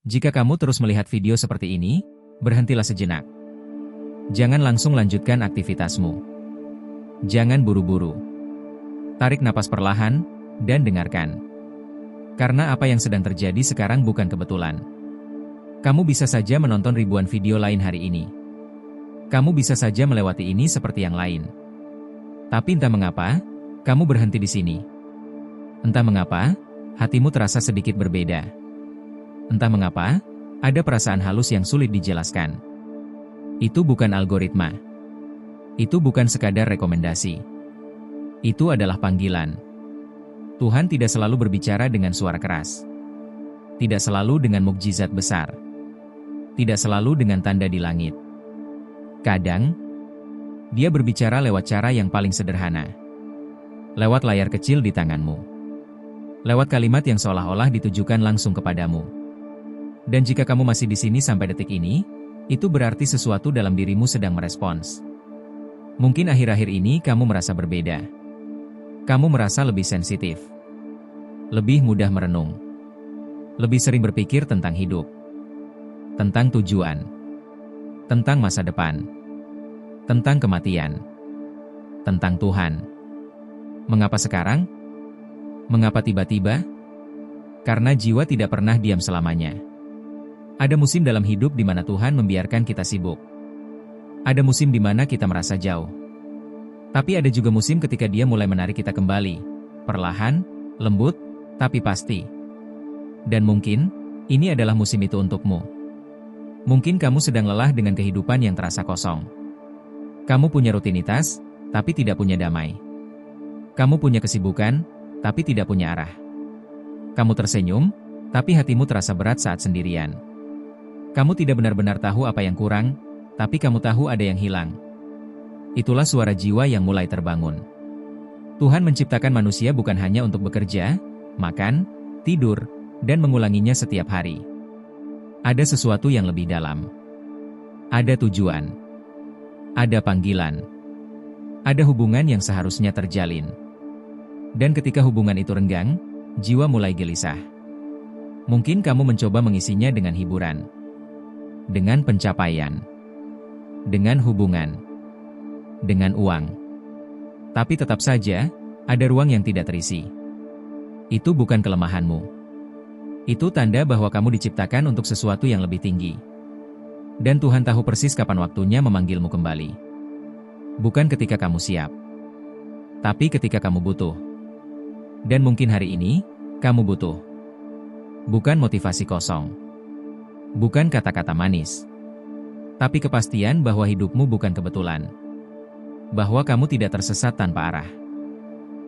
Jika kamu terus melihat video seperti ini, berhentilah sejenak. Jangan langsung lanjutkan aktivitasmu. Jangan buru-buru. Tarik napas perlahan, dan dengarkan. Karena apa yang sedang terjadi sekarang bukan kebetulan. Kamu bisa saja menonton ribuan video lain hari ini. Kamu bisa saja melewati ini seperti yang lain. Tapi entah mengapa, kamu berhenti di sini. Entah mengapa, hatimu terasa sedikit berbeda. Entah mengapa, ada perasaan halus yang sulit dijelaskan. Itu bukan algoritma. Itu bukan sekadar rekomendasi. Itu adalah panggilan. Tuhan tidak selalu berbicara dengan suara keras. Tidak selalu dengan mukjizat besar. Tidak selalu dengan tanda di langit. Kadang, Dia berbicara lewat cara yang paling sederhana. Lewat layar kecil di tanganmu. Lewat kalimat yang seolah-olah ditujukan langsung kepadamu. Dan jika kamu masih di sini sampai detik ini, itu berarti sesuatu dalam dirimu sedang merespons. Mungkin akhir-akhir ini kamu merasa berbeda. Kamu merasa lebih sensitif. Lebih mudah merenung. Lebih sering berpikir tentang hidup. Tentang tujuan. Tentang masa depan. Tentang kematian. Tentang Tuhan. Mengapa sekarang? Mengapa tiba-tiba? Karena jiwa tidak pernah diam selamanya. Ada musim dalam hidup di mana Tuhan membiarkan kita sibuk. Ada musim di mana kita merasa jauh. Tapi ada juga musim ketika Dia mulai menarik kita kembali. Perlahan, lembut, tapi pasti. Dan mungkin, ini adalah musim itu untukmu. Mungkin kamu sedang lelah dengan kehidupan yang terasa kosong. Kamu punya rutinitas, tapi tidak punya damai. Kamu punya kesibukan, tapi tidak punya arah. Kamu tersenyum, tapi hatimu terasa berat saat sendirian. Kamu tidak benar-benar tahu apa yang kurang, tapi kamu tahu ada yang hilang. Itulah suara jiwa yang mulai terbangun. Tuhan menciptakan manusia bukan hanya untuk bekerja, makan, tidur, dan mengulanginya setiap hari. Ada sesuatu yang lebih dalam. Ada tujuan. Ada panggilan. Ada hubungan yang seharusnya terjalin. Dan ketika hubungan itu renggang, jiwa mulai gelisah. Mungkin kamu mencoba mengisinya dengan hiburan. Dengan pencapaian. Dengan hubungan. Dengan uang. Tapi tetap saja, ada ruang yang tidak terisi. Itu bukan kelemahanmu. Itu tanda bahwa kamu diciptakan untuk sesuatu yang lebih tinggi. Dan Tuhan tahu persis kapan waktunya memanggilmu kembali. Bukan ketika kamu siap. Tapi ketika kamu butuh. Dan mungkin hari ini, kamu butuh. Bukan motivasi kosong. Bukan kata-kata manis. Tapi kepastian bahwa hidupmu bukan kebetulan. Bahwa kamu tidak tersesat tanpa arah.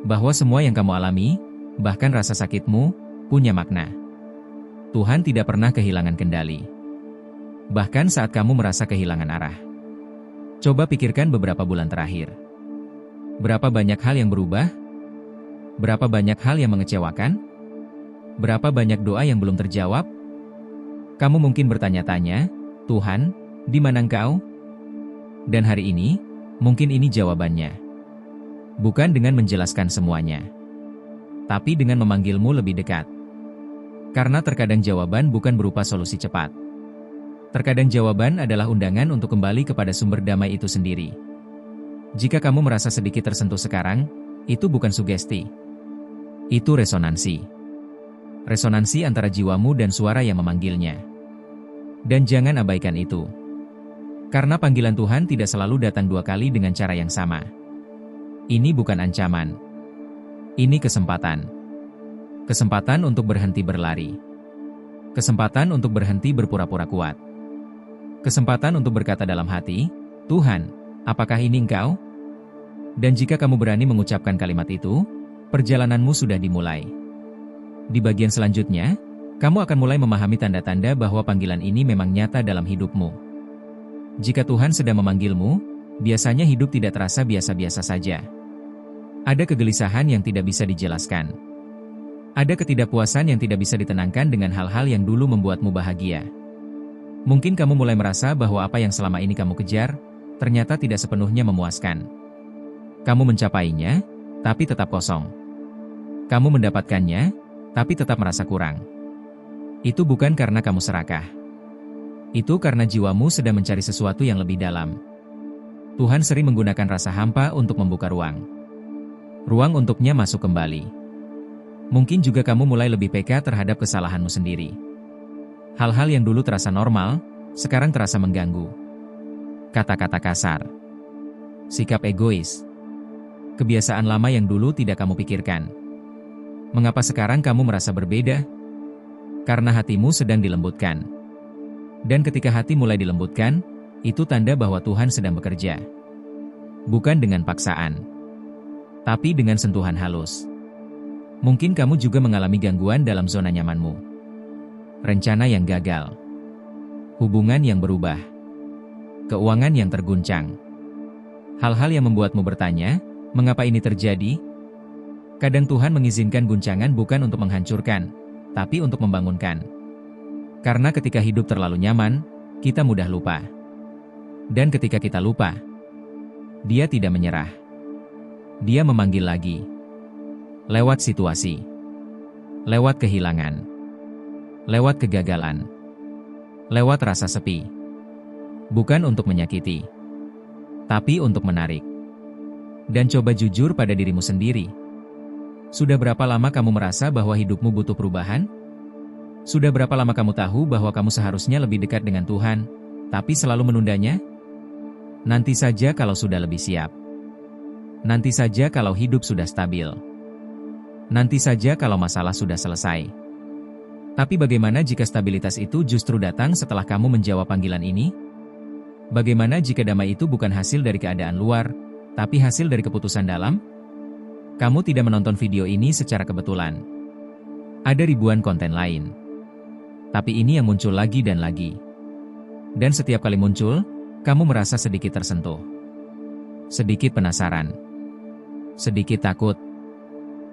Bahwa semua yang kamu alami, bahkan rasa sakitmu, punya makna. Tuhan tidak pernah kehilangan kendali. Bahkan saat kamu merasa kehilangan arah. Coba pikirkan beberapa bulan terakhir. Berapa banyak hal yang berubah? Berapa banyak hal yang mengecewakan? Berapa banyak doa yang belum terjawab? Kamu mungkin bertanya-tanya, Tuhan, di mana Engkau? Dan hari ini, mungkin ini jawabannya. Bukan dengan menjelaskan semuanya. Tapi dengan memanggilmu lebih dekat. Karena terkadang jawaban bukan berupa solusi cepat. Terkadang jawaban adalah undangan untuk kembali kepada sumber damai itu sendiri. Jika kamu merasa sedikit tersentuh sekarang, itu bukan sugesti. Itu resonansi. Resonansi antara jiwamu dan suara yang memanggilnya. Dan jangan abaikan itu. Karena panggilan Tuhan tidak selalu datang dua kali dengan cara yang sama. Ini bukan ancaman. Ini kesempatan. Kesempatan untuk berhenti berlari. Kesempatan untuk berhenti berpura-pura kuat. Kesempatan untuk berkata dalam hati, Tuhan, apakah ini Engkau? Dan jika kamu berani mengucapkan kalimat itu, perjalananmu sudah dimulai. Di bagian selanjutnya, kamu akan mulai memahami tanda-tanda bahwa panggilan ini memang nyata dalam hidupmu. Jika Tuhan sedang memanggilmu, biasanya hidup tidak terasa biasa-biasa saja. Ada kegelisahan yang tidak bisa dijelaskan. Ada ketidakpuasan yang tidak bisa ditenangkan dengan hal-hal yang dulu membuatmu bahagia. Mungkin kamu mulai merasa bahwa apa yang selama ini kamu kejar, ternyata tidak sepenuhnya memuaskan. Kamu mencapainya, tapi tetap kosong. Kamu mendapatkannya, tapi tetap merasa kurang. Itu bukan karena kamu serakah. Itu karena jiwamu sedang mencari sesuatu yang lebih dalam. Tuhan sering menggunakan rasa hampa untuk membuka ruang. Ruang untuknya masuk kembali. Mungkin juga kamu mulai lebih peka terhadap kesalahanmu sendiri. Hal-hal yang dulu terasa normal, sekarang terasa mengganggu. Kata-kata kasar. Sikap egois. Kebiasaan lama yang dulu tidak kamu pikirkan. Mengapa sekarang kamu merasa berbeda? Karena hatimu sedang dilembutkan. Dan ketika hati mulai dilembutkan, itu tanda bahwa Tuhan sedang bekerja. Bukan dengan paksaan, tapi dengan sentuhan halus. Mungkin kamu juga mengalami gangguan dalam zona nyamanmu. Rencana yang gagal. Hubungan yang berubah. Keuangan yang terguncang. Hal-hal yang membuatmu bertanya, mengapa ini terjadi? Kadang Tuhan mengizinkan guncangan bukan untuk menghancurkan, tapi untuk membangunkan. Karena ketika hidup terlalu nyaman, kita mudah lupa. Dan ketika kita lupa, Dia tidak menyerah. Dia memanggil lagi. Lewat situasi. Lewat kehilangan. Lewat kegagalan. Lewat rasa sepi. Bukan untuk menyakiti, tapi untuk menarik. Dan coba jujur pada dirimu sendiri. Sudah berapa lama kamu merasa bahwa hidupmu butuh perubahan? Sudah berapa lama kamu tahu bahwa kamu seharusnya lebih dekat dengan Tuhan, tapi selalu menundanya? Nanti saja kalau sudah lebih siap. Nanti saja kalau hidup sudah stabil. Nanti saja kalau masalah sudah selesai. Tapi bagaimana jika stabilitas itu justru datang setelah kamu menjawab panggilan ini? Bagaimana jika damai itu bukan hasil dari keadaan luar, tapi hasil dari keputusan dalam? Kamu tidak menonton video ini secara kebetulan. Ada ribuan konten lain. Tapi ini yang muncul lagi dan lagi. Dan setiap kali muncul, kamu merasa sedikit tersentuh. Sedikit penasaran. Sedikit takut.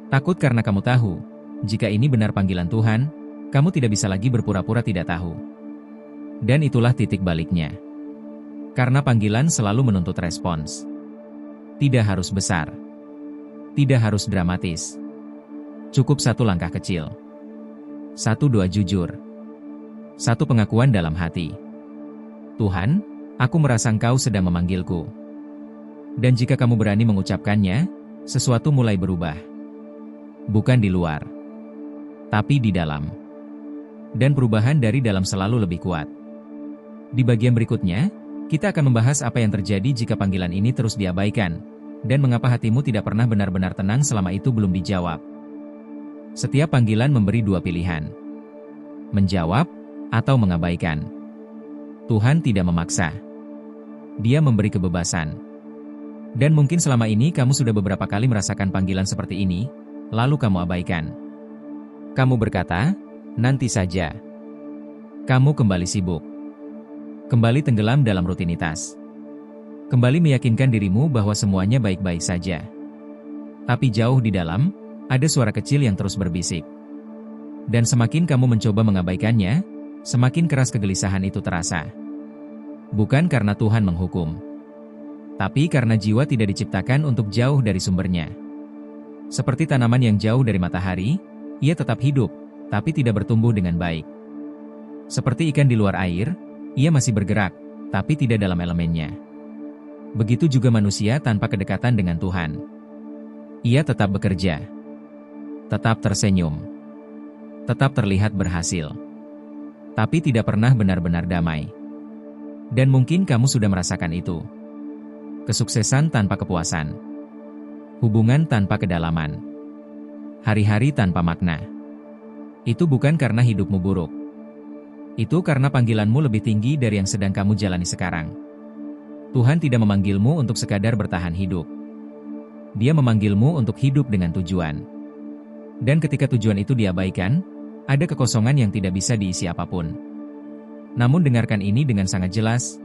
Takut karena kamu tahu, jika ini benar panggilan Tuhan, kamu tidak bisa lagi berpura-pura tidak tahu. Dan itulah titik baliknya. Karena panggilan selalu menuntut respons. Tidak harus besar. Tidak harus dramatis. Cukup satu langkah kecil. 1-2 jujur. 1 pengakuan dalam hati. Tuhan, aku merasa Engkau sedang memanggilku. Dan jika kamu berani mengucapkannya, sesuatu mulai berubah. Bukan di luar, tapi di dalam. Dan perubahan dari dalam selalu lebih kuat. Di bagian berikutnya, kita akan membahas apa yang terjadi jika panggilan ini terus diabaikan, dan mengapa hatimu tidak pernah benar-benar tenang selama itu belum dijawab. Setiap panggilan memberi 2 pilihan. Menjawab, atau mengabaikan. Tuhan tidak memaksa. Dia memberi kebebasan. Dan mungkin selama ini kamu sudah beberapa kali merasakan panggilan seperti ini, lalu kamu abaikan. Kamu berkata, nanti saja. Kamu kembali sibuk. Kembali tenggelam dalam rutinitas. Kembali meyakinkan dirimu bahwa semuanya baik-baik saja. Tapi jauh di dalam, ada suara kecil yang terus berbisik. Dan semakin kamu mencoba mengabaikannya, semakin keras kegelisahan itu terasa. Bukan karena Tuhan menghukum, tapi karena jiwa tidak diciptakan untuk jauh dari sumbernya. Seperti tanaman yang jauh dari matahari, ia tetap hidup, tapi tidak bertumbuh dengan baik. Seperti ikan di luar air, ia masih bergerak, tapi tidak dalam elemennya. Begitu juga manusia tanpa kedekatan dengan Tuhan. Ia tetap bekerja, tetap tersenyum, tetap terlihat berhasil, tapi tidak pernah benar-benar damai. Dan mungkin kamu sudah merasakan itu. Kesuksesan tanpa kepuasan. Hubungan tanpa kedalaman. Hari-hari tanpa makna. Itu bukan karena hidupmu buruk. Itu karena panggilanmu lebih tinggi dari yang sedang kamu jalani sekarang. Tuhan tidak memanggilmu untuk sekadar bertahan hidup. Dia memanggilmu untuk hidup dengan tujuan. Dan ketika tujuan itu diabaikan, ada kekosongan yang tidak bisa diisi apapun. Namun dengarkan ini dengan sangat jelas.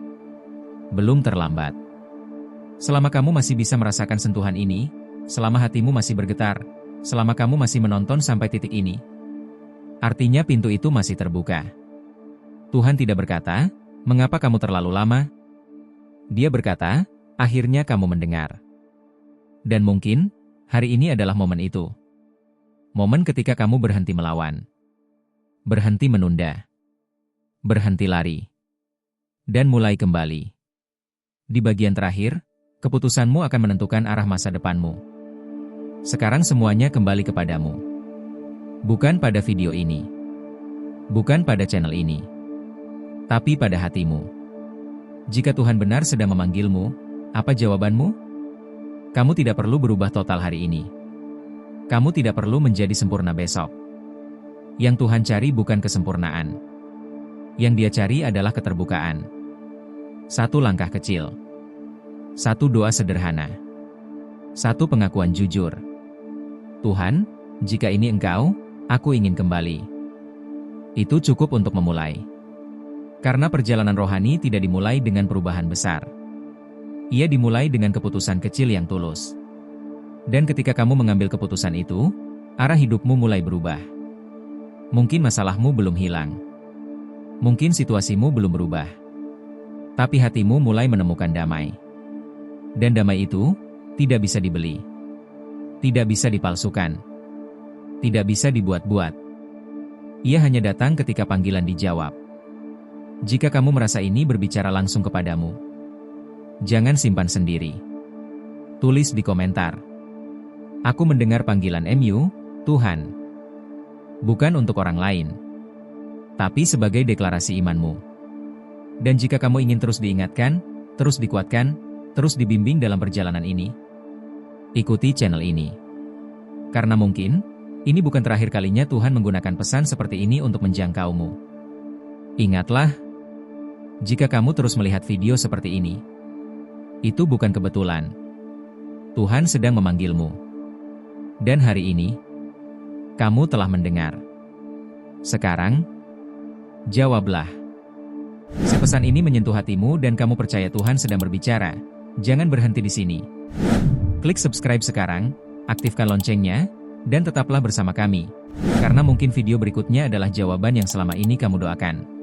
Belum terlambat. Selama kamu masih bisa merasakan sentuhan ini, selama hatimu masih bergetar, selama kamu masih menonton sampai titik ini, artinya pintu itu masih terbuka. Tuhan tidak berkata, "Mengapa kamu terlalu lama?" Dia berkata, "Akhirnya kamu mendengar." Dan mungkin, hari ini adalah momen itu. Momen ketika kamu berhenti melawan. Berhenti menunda. Berhenti lari. Dan mulai kembali. Di bagian terakhir, keputusanmu akan menentukan arah masa depanmu. Sekarang semuanya kembali kepadamu. Bukan pada video ini. Bukan pada channel ini. Tapi pada hatimu. Jika Tuhan benar sedang memanggilmu, apa jawabanmu? Kamu tidak perlu berubah total hari ini. Kamu tidak perlu menjadi sempurna besok. Yang Tuhan cari bukan kesempurnaan. Yang Dia cari adalah keterbukaan. Satu langkah kecil. Satu doa sederhana. Satu pengakuan jujur. Tuhan, jika ini Engkau, aku ingin kembali. Itu cukup untuk memulai. Karena perjalanan rohani tidak dimulai dengan perubahan besar. Ia dimulai dengan keputusan kecil yang tulus. Dan ketika kamu mengambil keputusan itu, arah hidupmu mulai berubah. Mungkin masalahmu belum hilang. Mungkin situasimu belum berubah. Tapi hatimu mulai menemukan damai. Dan damai itu tidak bisa dibeli. Tidak bisa dipalsukan. Tidak bisa dibuat-buat. Ia hanya datang ketika panggilan dijawab. Jika kamu merasa ini berbicara langsung kepadamu, jangan simpan sendiri. Tulis di komentar. Aku mendengar panggilan MU, Tuhan. Bukan untuk orang lain, tapi sebagai deklarasi imanmu. Dan jika kamu ingin terus diingatkan, terus dikuatkan, terus dibimbing dalam perjalanan ini, ikuti channel ini. Karena mungkin, ini bukan terakhir kalinya Tuhan menggunakan pesan seperti ini untuk menjangkaumu. Ingatlah, jika kamu terus melihat video seperti ini, itu bukan kebetulan. Tuhan sedang memanggilmu. Dan hari ini, kamu telah mendengar. Sekarang, jawablah. Pesan ini menyentuh hatimu dan kamu percaya Tuhan sedang berbicara. Jangan berhenti di sini. Klik subscribe sekarang, aktifkan loncengnya, dan tetaplah bersama kami. Karena mungkin video berikutnya adalah jawaban yang selama ini kamu doakan.